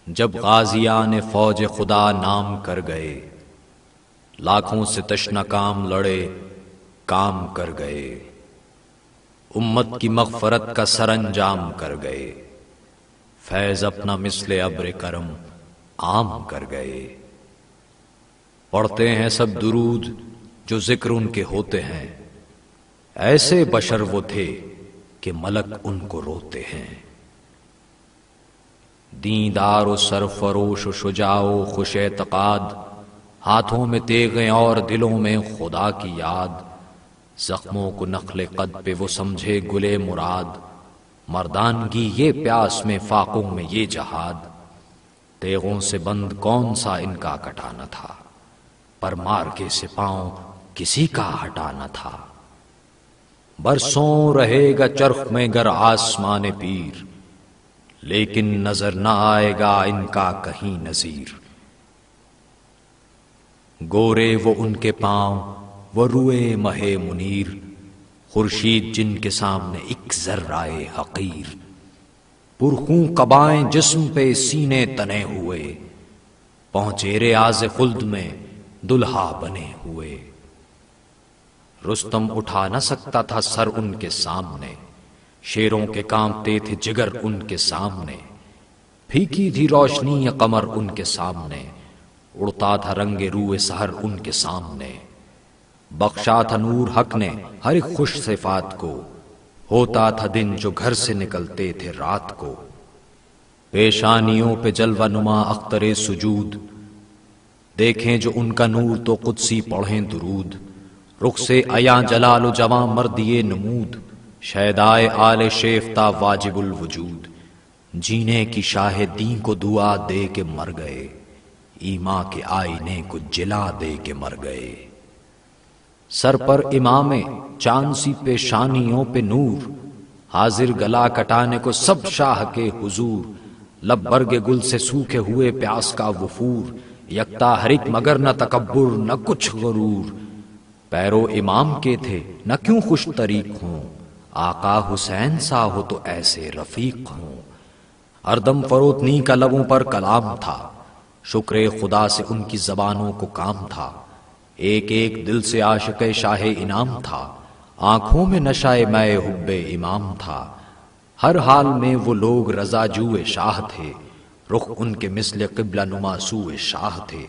جب غازیان فوج خدا نام کر گئے، لاکھوں سے تشنہ کام لڑے کام کر گئے، امت کی مغفرت کا سر انجام کر گئے، فیض اپنا مثل ابر کرم عام کر گئے۔ پڑھتے ہیں سب درود جو ذکر ان کے ہوتے ہیں، ایسے بشر وہ تھے کہ ملک ان کو روتے ہیں۔ دیندار و سرفروش و شجاع و خوش اعتقاد، ہاتھوں میں تیغیں اور دلوں میں خدا کی یاد، زخموں کو نخل قد پہ وہ سمجھے گلے مراد، مردانگی یہ پیاس میں فاقوں میں یہ جہاد، تیغوں سے بند کون سا ان کا کٹانا تھا، پر مار کے سے پاؤں کسی کا ہٹانا تھا۔ برسوں رہے گا چرخ میں گر آسمان پیر، لیکن نظر نہ آئے گا ان کا کہیں نظیر۔ گورے وہ ان کے پاؤں وہ روئے مہ منیر، خورشید جن کے سامنے ایک ذرائے حقیر۔ پرخوں قبائیں جسم پہ سینے تنے ہوئے، پہنچے ریاض خلد میں دلہا بنے ہوئے۔ رستم اٹھا نہ سکتا تھا سر ان کے سامنے، شیروں کے کانپتے تھے جگر ان کے سامنے۔ پھیکی تھی روشنی قمر ان کے سامنے، اڑتا تھا رنگ روئے سحر ان کے سامنے۔ بخشا تھا نور حق نے ہر ایک خوش صفات کو، ہوتا تھا دن جو گھر سے نکلتے تھے رات کو۔ پیشانیوں پہ جلوہ نما اختر سجود، دیکھیں جو ان کا نور تو قدسی پڑھیں درود۔ رخ سے عیاں جلال و جواں مردیے نمود، شیدائے آل شیفتہ واجب الوجود۔ جینے کی شاہ دین کو دعا دے کے مر گئے، ایماں کے آئینے کو جلا دے کے مر گئے۔ سر پر امام چاند سی پیشانیوں پہ نور، حاضر گلا کٹانے کو سب شاہ کے حضور۔ لب برگ گل سے سوکھے ہوئے پیاس کا وفور، یکتا ہر ایک مگر نہ تکبر نہ کچھ غرور۔ پیرو امام کے تھے نہ کیوں خوش طریق ہوں، آقا حسین سا ہو تو ایسے رفیق ہوں۔ ہر دم فروتنی کا لبوں پر کلام تھا، شکر خدا سے ان کی زبانوں کو کام تھا۔ ایک ایک دل سے عاشق شاہ انعام تھا، آنکھوں میں نشہ مے حب امام تھا۔ ہر حال میں وہ لوگ رضا جوئے شاہ تھے، رخ ان کے مثل قبلہ نما سوئے شاہ تھے۔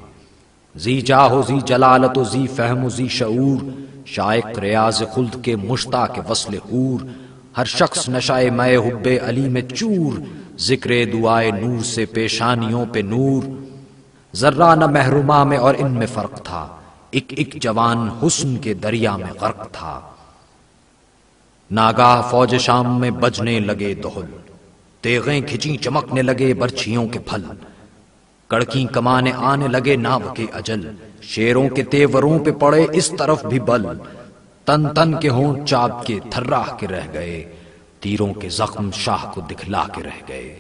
ذی جاہ و ذی جلالت و ذی فہم و ذی شعور، شائق ریاض خلد کے مشتاق وصل حور۔ ہر شخص نشہ مے حب علی میں چور، ذکر دعائے نور سے پیشانیوں پہ نور۔ ذرہ نہ محروما میں اور ان میں فرق تھا، ایک ایک جوان حسن کے دریا میں غرق تھا۔ ناگاہ فوج شام میں بجنے لگے دہل، تیغیں کھچیں چمکنے لگے برچھیوں کے پھل۔ کڑکیں کمانے آنے لگے ناو کے اجل، شیروں کے تیوروں پہ پڑے اس طرف بھی بل۔ تن تن کے ہوں چاپ کے تھراہ کے رہ گئے، تیروں کے زخم شاہ کو دکھلا کے رہ گئے۔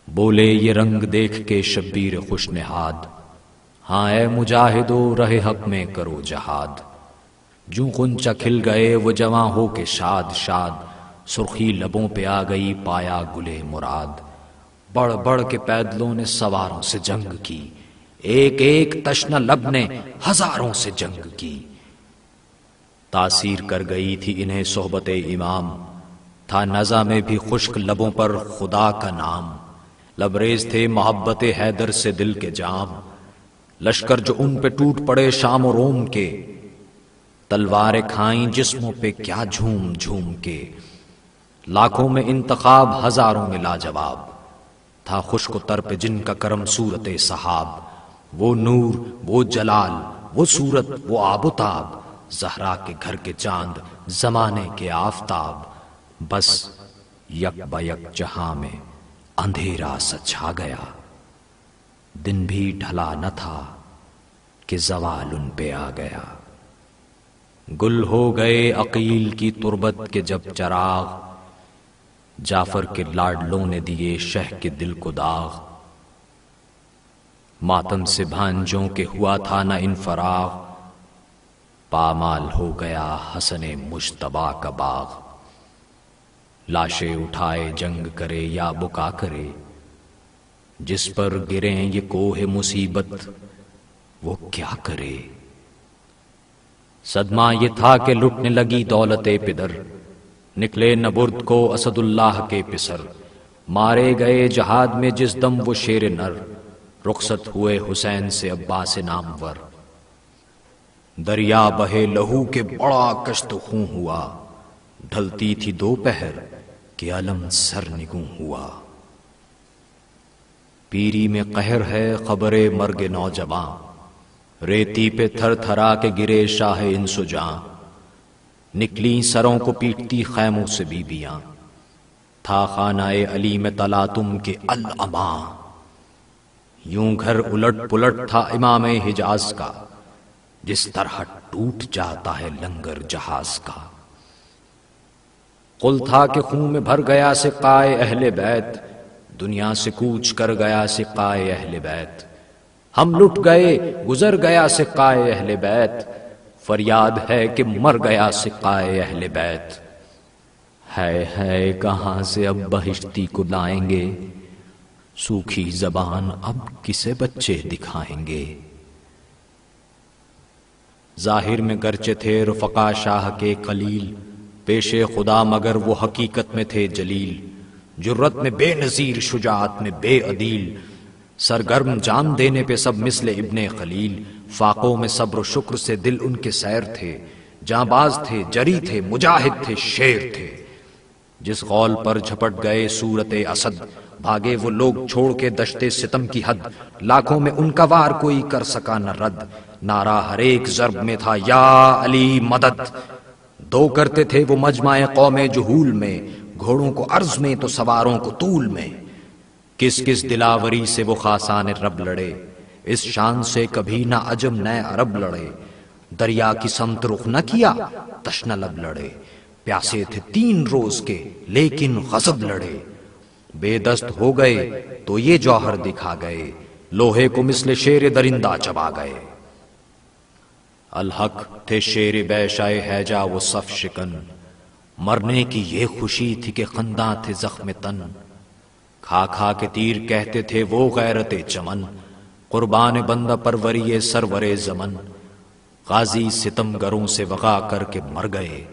بولے یہ رنگ دیکھ کے شبیر خوش نہاد، ہاں اے مجاہدو رہ حق میں کرو جہاد۔ جوں غنچہ کھل گئے وہ جواں ہو کے شاد شاد، سرخی لبوں پہ آ گئی پایا گلے مراد۔ بڑھ بڑھ کے پیدلوں نے سواروں سے جنگ کی، ایک ایک تشنہ لب نے ہزاروں سے جنگ کی۔ تاثیر کر گئی تھی انہیں صحبت امام، تھا نزع میں بھی خشک لبوں پر خدا کا نام۔ لبریز تھے محبت حیدر سے دل کے جام، لشکر جو ان پہ ٹوٹ پڑے شام و روم کے۔ تلواریں کھائیں جسموں پہ کیا جھوم جھوم کے، لاکھوں میں انتخاب ہزاروں میں لاجواب۔ تھا خشک و تر پہ جن کا کرم صورت صحاب، وہ نور وہ جلال وہ صورت وہ آب و تاب۔ زہرا کے گھر کے چاند زمانے کے آفتاب، بس یک بیک جہاں میں اندھیرا سا چھا گیا۔ دن بھی ڈھلا نہ تھا کہ زوال ان پہ آ گیا۔ گل ہو گئے عقیل کی تربت کے جب چراغ، جعفر کے لاڈلوں نے دیے شہ کے دل کو داغ۔ ماتم سے بھانجوں کے ہوا تھا نہ انفراغ، پامال ہو گیا حسن مجتبیٰ کا باغ۔ لاشیں اٹھائے جنگ کرے یا بکا کرے، جس پر گریں یہ کوہ مصیبت وہ کیا کرے؟ صدمہ یہ تھا کہ لٹنے لگی دولت پدر، نکلے نبرد کو اسد اللہ کے پسر، مارے گئے جہاد میں جس دم وہ شیر نر، رخصت ہوئے حسین سے عباس نامور۔ دریا بہے لہو کے بڑا کشت خوں ہوا، ڈھلتی تھی دوپہر کہ علم سر نگوں ہوا۔ پیری میں قہر ہے خبر مرگ نوجواں، ریتی پہ تھر تھرا کے گرے شاہ انسجاں، نکلی سروں کو پیٹتی خیموں سے بیبیاں، تھا خانہ علی میں تلاتم کے العماں، یوں گھر الٹ پلٹ تھا امام حجاز کا، جس طرح ٹوٹ جاتا ہے لنگر جہاز کا۔ قل تھا کہ خون میں بھر گیا سقائے اہل بیت، دنیا سے کوچ کر گیا سقائے اہل بیت، ہم لٹ گئے گزر گیا سقائے اہل بیت، فریاد ہے کہ مر گیا سقائے اہل بیت۔ ہے کہاں سے اب بہشتی کو لائیں گے، سوکھی زبان اب کسے بچے دکھائیں گے۔ ظاہر میں گرچہ تھے رفقا شاہ کے قلیل، پیش خدا مگر وہ حقیقت میں تھے جلیل، جرت میں بے نظیر شجاعت میں بے عدیل، سرگرم جان دینے پہ سب مثل ابن خلیل، فاقوں میں صبر و شکر سے دل ان کے سیر تھے، جانباز تھے جری تھے مجاہد تھے شیر تھے۔ جس غول پر جھپٹ گئے صورت اسد، بھاگے وہ لوگ چھوڑ کے دشتے ستم کی حد، لاکھوں میں ان کا وار کوئی کر سکا نہ رد، نعرہ ہر ایک ضرب میں تھا یا علی مدد۔ دو کرتے تھے وہ مجمع قوم جہول میں، گھوڑوں کو عرض میں تو سواروں کو طول میں، کس کس دلاوری سے وہ خاصان رب لڑے، اس شان سے کبھی نہ عجم نہ عرب لڑے، دریا کی سمت رخ نہ کیا تشنہ لب لڑے، پیاسے تھے 3 روز کے لیکن غضب لڑے، بے دست ہو گئے تو یہ جوہر دکھا گئے، لوہے کو مثل شیر درندہ چبا گئے۔ الحق تھے شیر بیشائے ہیجا وہ صف شکن، مرنے کی یہ خوشی تھی کہ خنداں تھے زخم تن، کھا کھا کے تیر کہتے تھے وہ غیرت چمن، قربان بندہ پروری سرور زمن، غازی ستم گروں سے وغا کر کے مر گئے،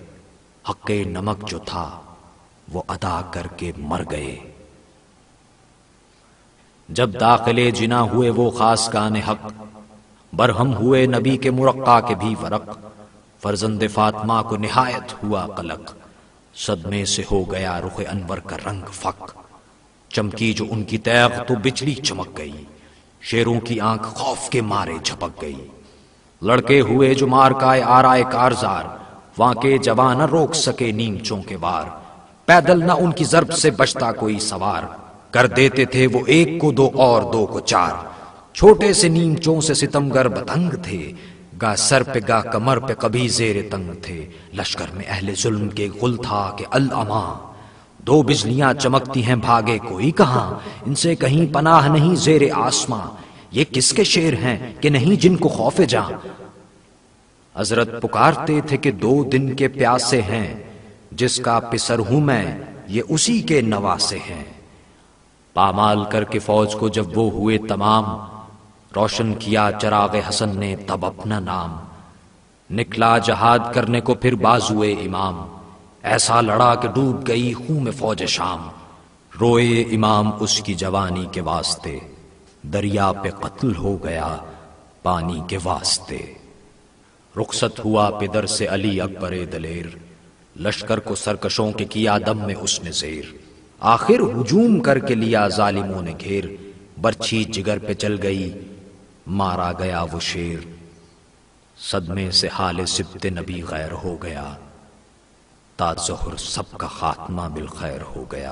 حق نمک جو تھا وہ ادا کر کے مر گئے۔ جب داخلے جنا ہوئے وہ خاص کان حق، برہم ہوئے نبی کے مرقع کے بھی ورق، فرزند فاطمہ کو نہایت ہوا قلق، صدمے سے ہو گیا رخ انور کا رنگ فک، چمکی جو ان کی تیغ تو بجلی چمک گئی، شیروں کی آنکھ خوف کے مارے جھپک گئی، لڑکے ہوئے جو مار کائے آرائے کارزار، وہاں کے جوان نہ روک سکے نیمچوں کے وار، پیدل نہ ان کی ضرب سے بچتا کوئی سوار، کر دیتے تھے وہ 1 کو 2 اور 2 کو 4، چھوٹے سے نیمچوں سے ستمگر بتنگ تھے، گاہ سر پہ گاہ کمر پہ کبھی زیر تنگ تھے، لشکر میں اہل ظلم کے غل تھا کہ العما، 2 بجلیاں چمکتی ہیں بھاگے کوئی کہاں، ان سے کہیں پناہ نہیں زیر آسماں، یہ کس کے شیر ہیں کہ نہیں جن کو خوف جاں۔ حضرت پکارتے تھے کہ 2 دن کے پیاسے ہیں، جس کا پسر ہوں میں یہ اسی کے نواسے ہیں۔ پامال کر کے فوج کو جب وہ ہوئے تمام، روشن کیا چراغ حسن نے تب اپنا نام، نکلا جہاد کرنے کو پھر بازوئے امام، ایسا لڑا کہ ڈوب گئی خون میں فوج شام، روئے امام اس کی جوانی کے واسطے، دریا پہ قتل ہو گیا پانی کے واسطے۔ رخصت ہوا پدر سے علی اکبر دلیر، لشکر کو سرکشوں کے کیا دم میں اس نے زیر، آخر ہجوم کر کے لیا ظالموں نے گھیر، برچھی جگر پہ چل گئی مارا گیا وہ شیر، صدمے سے حال سبت نبی غیر ہو گیا، تا ظہر سب کا خاتمہ بالخیر ہو گیا۔